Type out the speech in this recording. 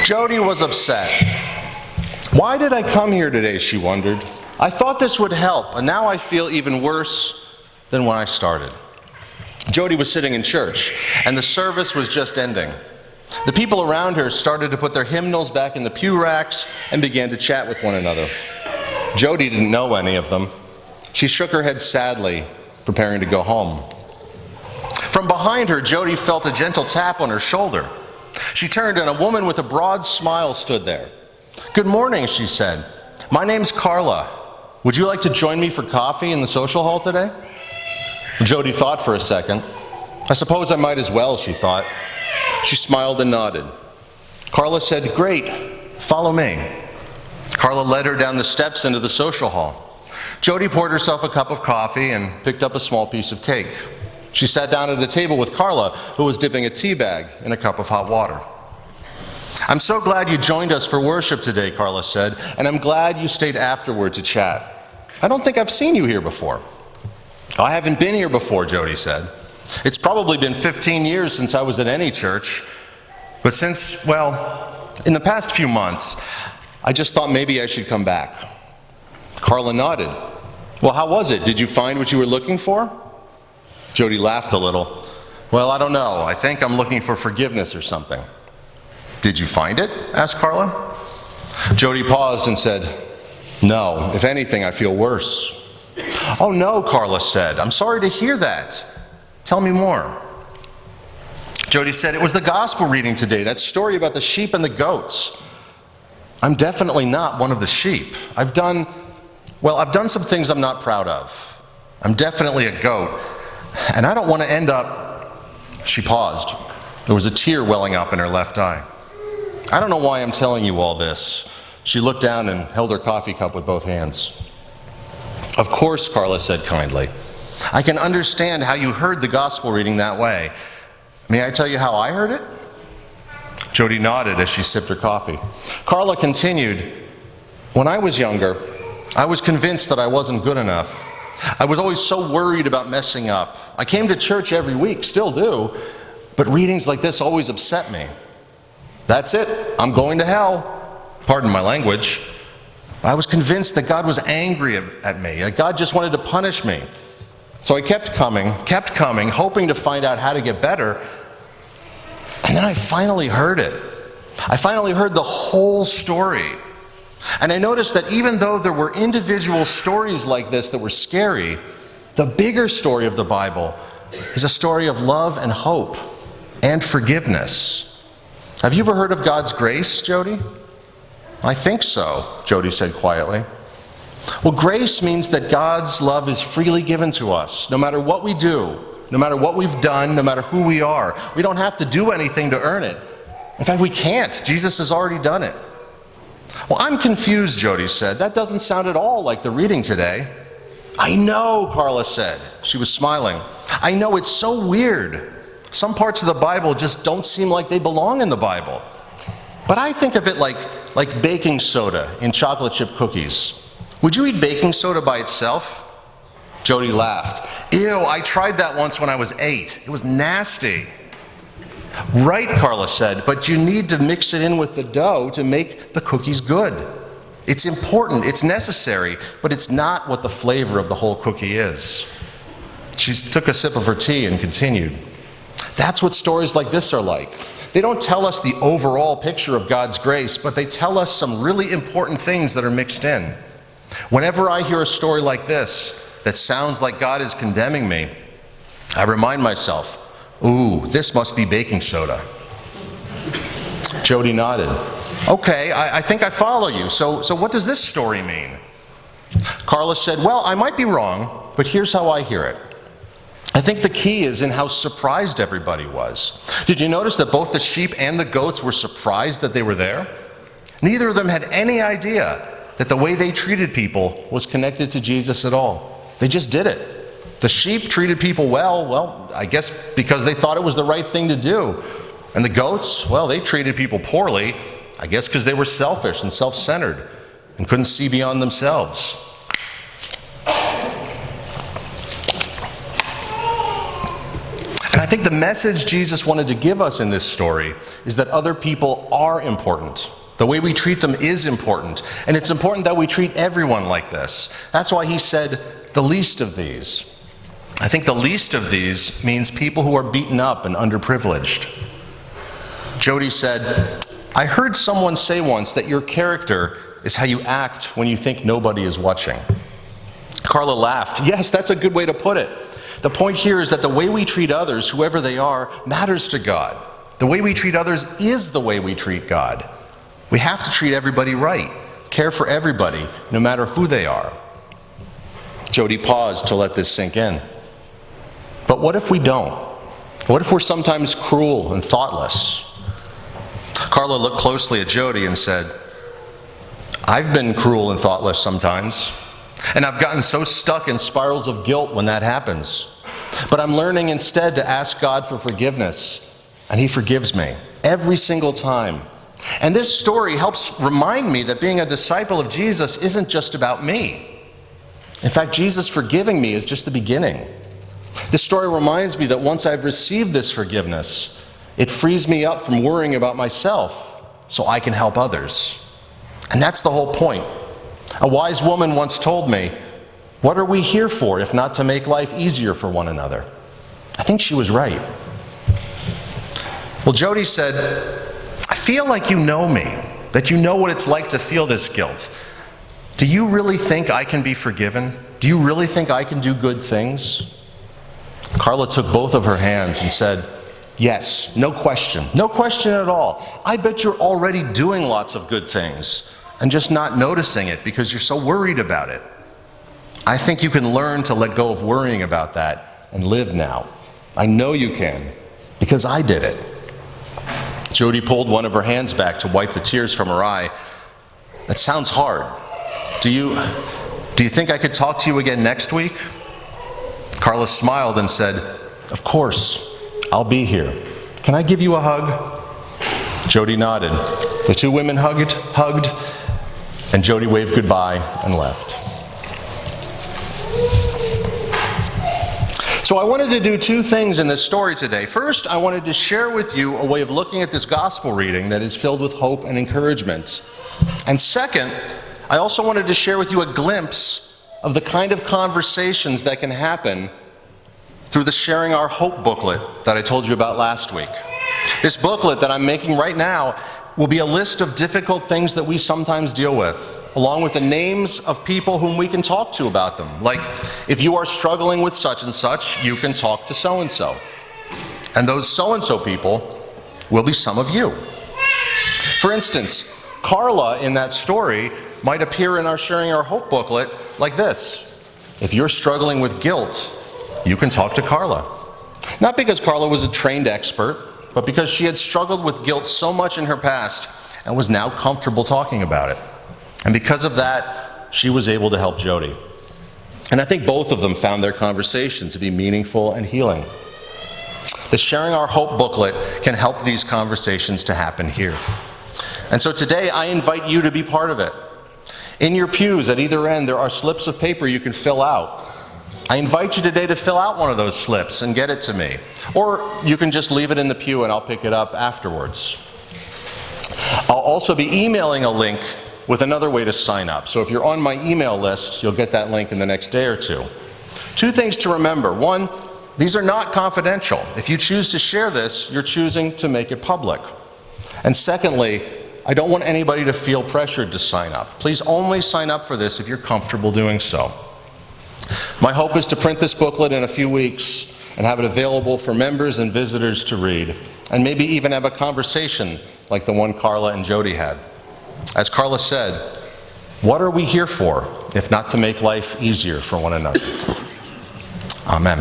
Jody was upset. Why did I come here today, she wondered. I thought this would help, and now I feel even worse than when I started. Jody was sitting in church, and the service was just ending. The people around her started to put their hymnals back in the pew racks and began to chat with one another. Jody didn't know any of them. She shook her head sadly, preparing to go home. From behind her, Jody felt a gentle tap on her shoulder. She turned, and a woman with a broad smile stood there. "Good morning," she said. "My name's Carla. Would you like to join me for coffee in the social hall today?" Jody thought for a second. "I suppose I might as well," she thought. She smiled and nodded. Carla said, "Great, follow me." Carla led her down the steps into the social hall. Jody poured herself a cup of coffee and picked up a small piece of cake. She sat down at a table with Carla, who was dipping a tea bag in a cup of hot water. "I'm so glad you joined us for worship today," Carla said, "and I'm glad you stayed afterward to chat. I don't think I've seen you here before." "I haven't been here before," Jody said. "It's probably been 15 years since I was at any church, but since, in the past few months, I just thought maybe I should come back." Carla nodded. "Well, how was it? Did you find what you were looking for?" Jody laughed a little. "Well, I don't know. I think I'm looking for forgiveness or something." "Did you find it?" asked Carla. Jody paused and said, "No. If anything, I feel worse." "Oh no," Carla said. "I'm sorry to hear that. Tell me more." Jody said, "It was the gospel reading today, that story about the sheep and the goats. I'm definitely not one of the sheep. I've done some things I'm not proud of. I'm definitely a goat, and I don't want to end up..." She paused. There was a tear welling up in her left eye. "I don't know why I'm telling you all this." She looked down and held her coffee cup with both hands. "Of course," Carla said kindly. "I can understand how you heard the gospel reading that way. May I tell you how I heard it?" Jody nodded as she sipped her coffee. Carla continued, "When I was younger, I was convinced that I wasn't good enough. I was always so worried about messing up. I came to church every week, still do, but readings like this always upset me. That's it, I'm going to hell. Pardon my language. I was convinced that God was angry at me, that God just wanted to punish me. So I kept coming, hoping to find out how to get better. And then I finally heard it. I finally heard the whole story. And I noticed that even though there were individual stories like this that were scary, the bigger story of the Bible is a story of love and hope and forgiveness." "Have you ever heard of God's grace, Jody?" "I think so," Jody said quietly. "Well, grace means that God's love is freely given to us, no matter what we do, no matter what we've done, no matter who we are. We don't have to do anything to earn it. In fact, we can't. Jesus has already done it." "Well, I'm confused," Jody said. "That doesn't sound at all like the reading today." "I know," Carla said. She was smiling. "I know, it's so weird. Some parts of the Bible just don't seem like they belong in the Bible. But I think of it like baking soda in chocolate chip cookies. Would you eat baking soda by itself?" Jody laughed. "Ew, I tried that once when I was 8. It was nasty." "Right," Carla said, "but you need to mix it in with the dough to make the cookies good. It's important, it's necessary, but it's not what the flavor of the whole cookie is." She took a sip of her tea and continued. "That's what stories like this are like. They don't tell us the overall picture of God's grace, but they tell us some really important things that are mixed in. Whenever I hear a story like this that sounds like God is condemning me, I remind myself, ooh, this must be baking soda." Jody nodded. "Okay, I think I follow you. So what does this story mean?" Carla said, "Well, I might be wrong, but here's how I hear it. I think the key is in how surprised everybody was. Did you notice that both the sheep and the goats were surprised that they were there? Neither of them had any idea that the way they treated people was connected to Jesus at all. They just did it. The sheep treated people well, I guess because they thought it was the right thing to do. And the goats, well, they treated people poorly, I guess because they were selfish and self-centered and couldn't see beyond themselves." think the message Jesus wanted to give us in this story is that other people are important. The way we treat them is important, and it's important that we treat everyone like this. That's why he said, the least of these. I think the least of these means people who are beaten up and underprivileged. Jody said, I heard someone say once that your character is how you act when you think nobody is watching. Carla laughed. Yes, that's a good way to put it. The point here is that the way we treat others, whoever they are, matters to God. The way we treat others is the way we treat God. We have to treat everybody right, care for everybody, no matter who they are. Jody paused to let this sink in. But what if we don't? What if we're sometimes cruel and thoughtless? Carla looked closely at Jody and said, I've been cruel and thoughtless sometimes, and I've gotten so stuck in spirals of guilt when that happens. But I'm learning instead to ask God for forgiveness, and He forgives me every single time. And this story helps remind me that being a disciple of Jesus isn't just about me. In fact, Jesus forgiving me is just the beginning. This story reminds me that once I've received this forgiveness, it frees me up from worrying about myself so I can help others. And that's the whole point. A wise woman once told me, what are we here for if not to make life easier for one another? I think she was right. Well, Jody said, I feel like you know me, that you know what it's like to feel this guilt. Do you really think I can be forgiven? Do you really think I can do good things? Carla took both of her hands and said, yes, no question at all. I bet you're already doing lots of good things and just not noticing it because you're so worried about it. I think you can learn to let go of worrying about that and live now. I know you can, because I did it. Jody pulled one of her hands back to wipe the tears from her eye. That sounds hard. Do you think I could talk to you again next week? Carla smiled and said, of course, I'll be here. Can I give you a hug? Jody nodded. The two women hugged, and Jody waved goodbye and left. So I wanted to do two things in this story today. First, I wanted to share with you a way of looking at this gospel reading that is filled with hope and encouragement. And second, I also wanted to share with you a glimpse of the kind of conversations that can happen through the Sharing Our Hope booklet that I told you about last week. This booklet that I'm making right now will be a list of difficult things that we sometimes deal with, along with the names of people whom we can talk to about them. Like, if you are struggling with such and such, you can talk to so-and-so. And those so-and-so people will be some of you. For instance, Carla in that story might appear in our Sharing Our Hope booklet like this. If you're struggling with guilt, you can talk to Carla. Not because Carla was a trained expert, but because she had struggled with guilt so much in her past and was now comfortable talking about it. And because of that, she was able to help Jody. And I think both of them found their conversation to be meaningful and healing. The Sharing Our Hope booklet can help these conversations to happen here. And so today, I invite you to be part of it. In your pews at either end, there are slips of paper you can fill out. I invite you today to fill out one of those slips and get it to me. Or you can just leave it in the pew and I'll pick it up afterwards. I'll also be emailing a link with another way to sign up. So if you're on my email list, you'll get that link in the next day or two. Two things to remember. One, these are not confidential. If you choose to share this, you're choosing to make it public. And secondly, I don't want anybody to feel pressured to sign up. Please only sign up for this if you're comfortable doing so. My hope is to print this booklet in a few weeks and have it available for members and visitors to read, and maybe even have a conversation like the one Carla and Jody had. As Carla said, what are we here for if not to make life easier for one another? Amen.